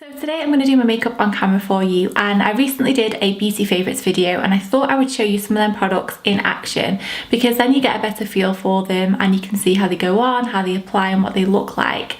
So today I'm going to do my makeup on camera for you, and I recently did a beauty favourites video and I thought I would show you some of them products in action because then you get a better feel for them and you can see how they go on, how they apply and what they look like.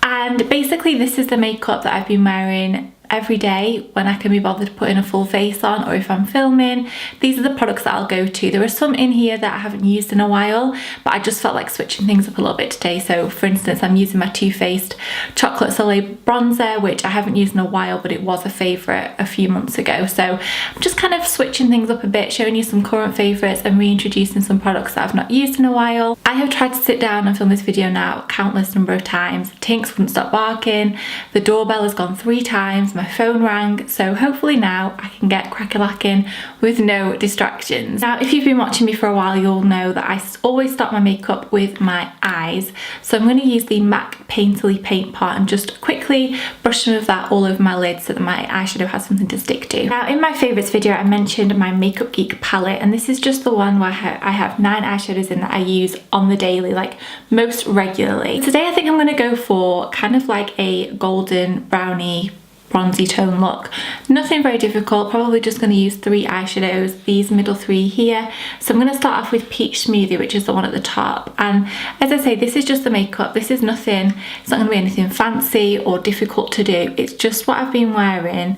And basically this is the makeup that I've been wearing every day when I can be bothered putting a full face on, or if I'm filming. These are the products that I'll go to. There are some in here that I haven't used in a while, but I just felt like switching things up a little bit today. So for instance, I'm using my Too Faced Chocolate Soleil bronzer, which I haven't used in a while, but it was a favourite a few months ago. So I'm just kind of switching things up a bit, showing you some current favourites and reintroducing some products that I've not used in a while. I have tried to sit down and film this video now a countless number of times. Tinks wouldn't stop barking, the doorbell has gone 3 times, my phone rang, so hopefully now I can get crack-a-lacking with no distractions. Now, if you've been watching me for a while, you'll know that I always start my makeup with my eyes. So I'm going to use the MAC Painterly Paint Pot and just quickly brush some of that all over my lid so that my eyeshadow has something to stick to. Now, in my favourites video, I mentioned my Makeup Geek palette, and this is just the one where I have 9 eyeshadows in that I use on the daily, like most regularly. Today I think I'm going to go for kind of like a golden brownie bronzy tone look. Nothing very difficult, probably just going to use 3 eyeshadows, these middle 3 here. So I'm going to start off with Peach Smoothie, which is the one at the top. And as I say, this is just the makeup. This is nothing, it's not going to be anything fancy or difficult to do. It's just what I've been wearing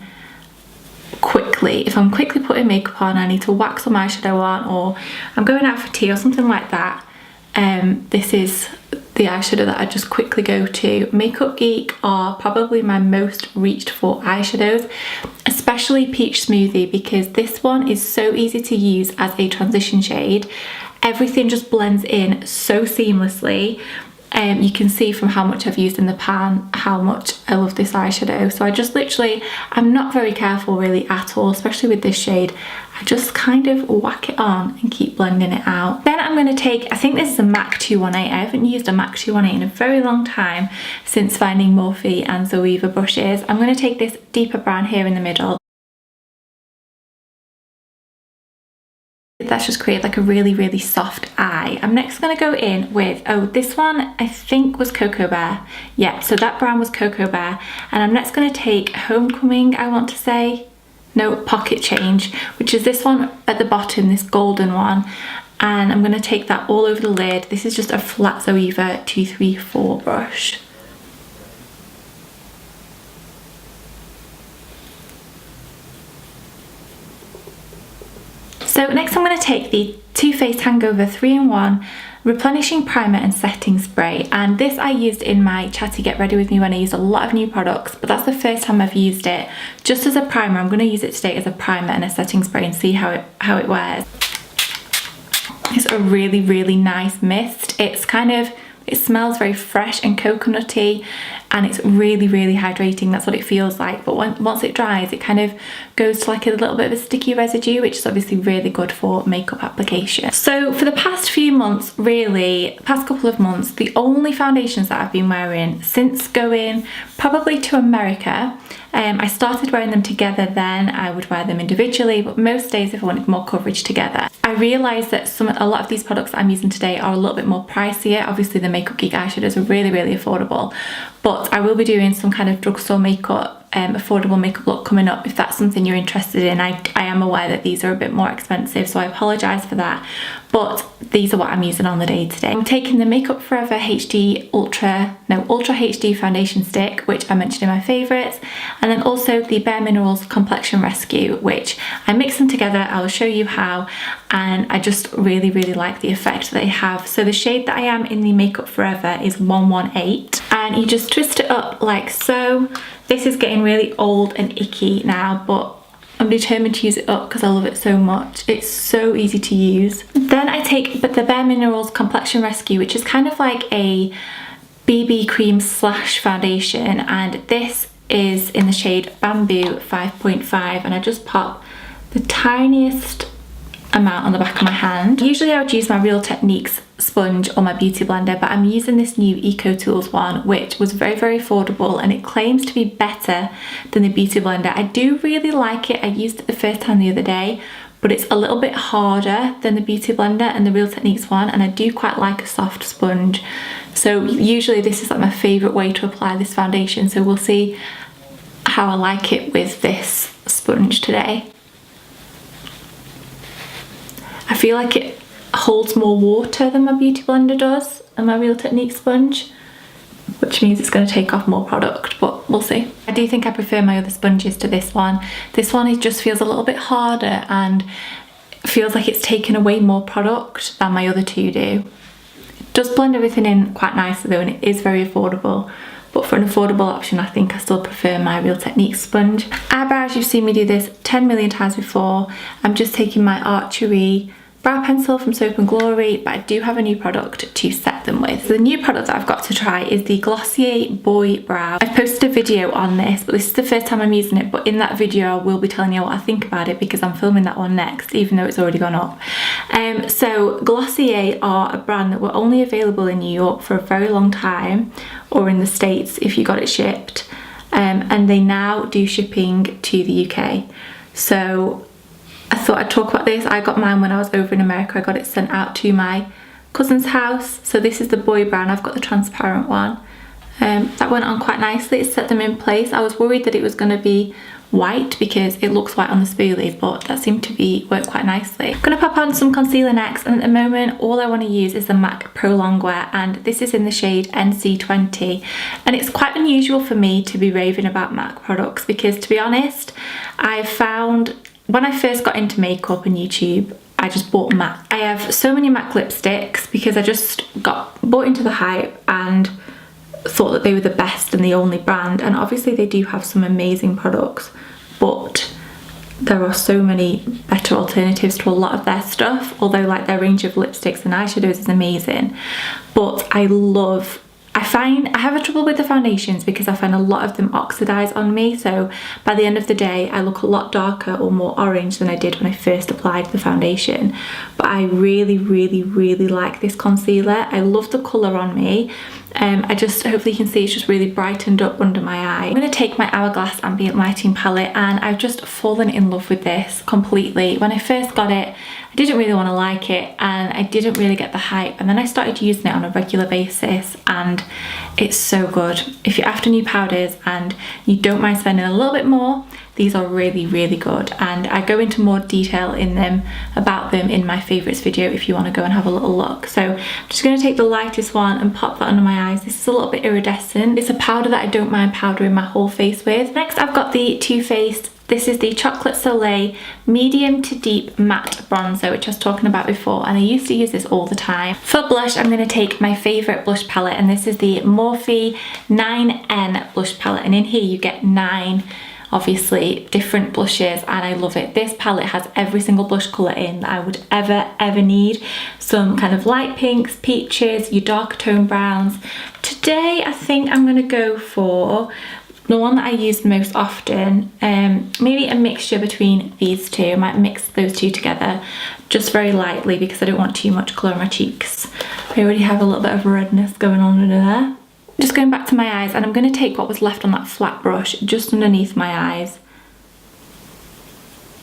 quickly. If I'm quickly putting makeup on, I need to wax some eyeshadow on, or I'm going out for tea or something like that. This is the eyeshadow that I just quickly go to. Makeup Geek are probably my most reached for eyeshadows, especially Peach Smoothie, because this one is so easy to use as a transition shade. Everything just blends in so seamlessly. You can see from how much I've used in the pan how much I love this eyeshadow. So I just literally, I'm not very careful really at all, especially with this shade. I just kind of whack it on and keep blending it out. Then I'm going to take, I think this is a MAC 218. I haven't used a MAC 218 in a very long time since finding Morphe and Zoeva brushes. I'm going to take this deeper brown here in the middle. That's just created like a really soft eye. I'm next going to go in with, oh, this one I think was Cocoa Bear. Yeah, so that brown was Cocoa Bear. And I'm next going to take Homecoming, I want to say. No, Pocket Change, which is this one at the bottom, this golden one. And I'm going to take that all over the lid. This is just a flat Zoeva 234 brush. So next I'm going to take the Too Faced Hangover 3-in-1 Replenishing Primer and Setting Spray, and this I used in my Chatty Get Ready With Me when I used a lot of new products, but that's the first time I've used it just as a primer. I'm going to use it today as a primer and a setting spray and see how it wears. It's a really nice mist. It's kind of, it smells very fresh and coconutty, and it's really hydrating. That's what it feels like. But once it dries, it kind of goes to like a little bit of a sticky residue, which is obviously really good for makeup application. So for the past few months, really, past couple of months, the only foundations that I've been wearing since going probably to America, I started wearing them together then. I would wear them individually, but most days if I wanted more coverage together. I realised that a lot of these products that I'm using today are a little bit more pricier. Obviously the Makeup Geek eyeshadows are really affordable, but I will be doing some kind of drugstore makeup, affordable makeup look coming up if that's something you're interested in. I am aware that these are a bit more expensive, so I apologise for that, but these are what I'm using on the day today. I'm taking the Makeup Forever Ultra HD foundation stick, which I mentioned in my favourites, and then also the Bare Minerals Complexion Rescue, which I mix them together. I'll show you how, and I just really like the effect they have. So the shade that I am in the Makeup Forever is 118, and you just twist it up like so. This is getting really old and icky now, but I'm determined to use it up because I love it so much. It's so easy to use. Then I take the Bare Minerals Complexion Rescue, which is kind of like a BB cream slash foundation, and this is in the shade Bamboo 5.5, and I just pop the tiniest amount on the back of my hand. Usually I would use my Real Techniques sponge or my beauty blender, but I'm using this new Eco Tools one, which was very affordable, and it claims to be better than the beauty blender. I do really like it. I used it the first time the other day, but it's a little bit harder than the beauty blender and the Real Techniques one, and I do quite like a soft sponge. So usually this is like my favourite way to apply this foundation, so we'll see how I like it with this sponge today. I feel like it holds more water than my Beauty Blender does and my Real Technique sponge, which means it's going to take off more product, but we'll see. I do think I prefer my other sponges to this one. This one, it just feels a little bit harder and feels like it's taken away more product than my other two do. It does blend everything in quite nicely though, and it is very affordable. But for an affordable option, I think I still prefer my Real Technique sponge. Eyebrows, you've seen me do this 10 million times before. I'm just taking my Archery brow pencil from Soap and Glory, but I do have a new product to set them with. So the new product that I've got to try is the Glossier Boy Brow. I've posted a video on this, but this is the first time I'm using it, but in that video I will be telling you what I think about it because I'm filming that one next, even though it's already gone up. So Glossier are a brand that were only available in New York for a very long time, or in the States if you got it shipped, and they now do shipping to the UK. So I thought I'd talk about this. I got mine when I was over in America. I got it sent out to my cousin's house. So this is the Boy Brow, and I've got the transparent one. That went on quite nicely. It set them in place. I was worried that it was going to be white because it looks white on the spoolie, but that seemed to work quite nicely. I'm going to pop on some concealer next, and at the moment all I want to use is the MAC Pro Longwear, and this is in the shade NC20. And it's quite unusual for me to be raving about MAC products because, to be honest, I found when I first got into makeup and YouTube, I just bought MAC. I have so many MAC lipsticks because I just got bought into the hype and thought that they were the best and the only brand, and obviously they do have some amazing products, but there are so many better alternatives to a lot of their stuff, although like their range of lipsticks and eyeshadows is amazing. But I have a trouble with the foundations because I find a lot of them oxidize on me, so by the end of the day I look a lot darker or more orange than I did when I first applied the foundation. But I really like this concealer. I love the colour on me. Hopefully you can see it's just really brightened up under my eye. I'm going to take my Hourglass Ambient Lighting palette, and I've just fallen in love with this completely. When I first got it, I didn't really want to like it and I didn't really get the hype, and then I started using it on a regular basis and it's so good. If you're after new powders and you don't mind spending a little bit more, these are really good, and I go into more detail about them in my favourites video if you want to go and have a little look. So I'm just going to take the lightest one and pop that under my eyes. This is a little bit iridescent. It's a powder that I don't mind powdering my whole face with. Next I've got the Too Faced. This is the Chocolate Soleil Medium to Deep Matte Bronzer, which I was talking about before, and I used to use this all the time. For blush, I'm going to take my favourite blush palette, and this is the Morphe 9N blush palette, and in here you get 9 obviously different blushes, and I love it. This palette has every single blush colour in that I would ever need. Some kind of light pinks, peaches, your darker tone browns. Today I think I'm going to go for the one that I use most often, maybe a mixture between these two. I might mix those two together just very lightly because I don't want too much colour on my cheeks. I already have a little bit of redness going on under there. Just going back to my eyes, and I'm going to take what was left on that flat brush just underneath my eyes.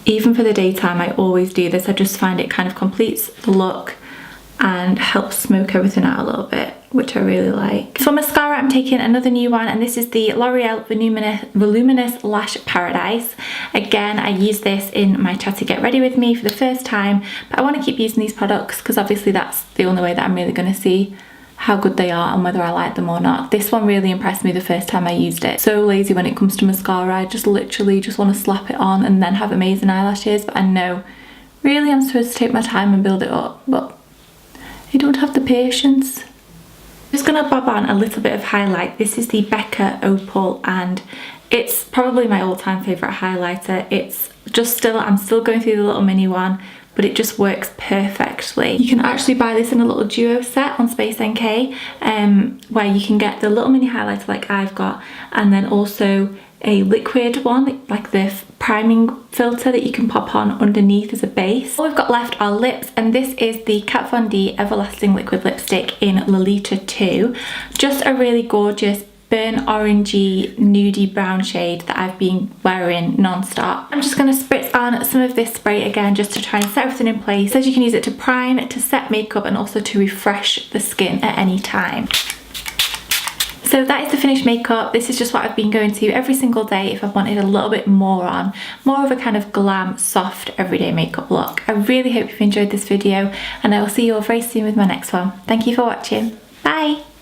Even for the daytime I always do this. I just find it kind of completes the look and helps smoke everything out a little bit, which I really like. For mascara, I'm taking another new one, and this is the L'Oreal Voluminous Lash Paradise. Again, I used this in my Chatty Get Ready With Me for the first time, but I want to keep using these products because obviously that's the only way that I'm really going to see how good they are and whether I like them or not. This one really impressed me the first time I used it. So lazy when it comes to mascara. I just literally just want to slap it on and then have amazing eyelashes, but I know really I'm supposed to take my time and build it up, but I don't have the patience. I'm just gonna bob on a little bit of highlight. This is the Becca Opal, and it's probably my all-time favourite highlighter. It's just I'm still going through the little mini one, but it just works perfectly. You can actually buy this in a little duo set on Space NK, where you can get the little mini highlighter like I've got, and then also a liquid one, like the priming filter that you can pop on underneath as a base. All we've got left are lips, and this is the Kat Von D Everlasting Liquid Lipstick in Lolita 2. Just a really gorgeous burnt orangey nudie brown shade that I've been wearing non-stop. I'm just going to spritz on some of this spray again just to try and set everything in place. It says you can use it to prime, to set makeup, and also to refresh the skin at any time. So that is the finished makeup. This is just what I've been going to every single day if I've wanted a little bit more on, more of a kind of glam, soft, everyday makeup look. I really hope you've enjoyed this video, and I will see you all very soon with my next one. Thank you for watching. Bye!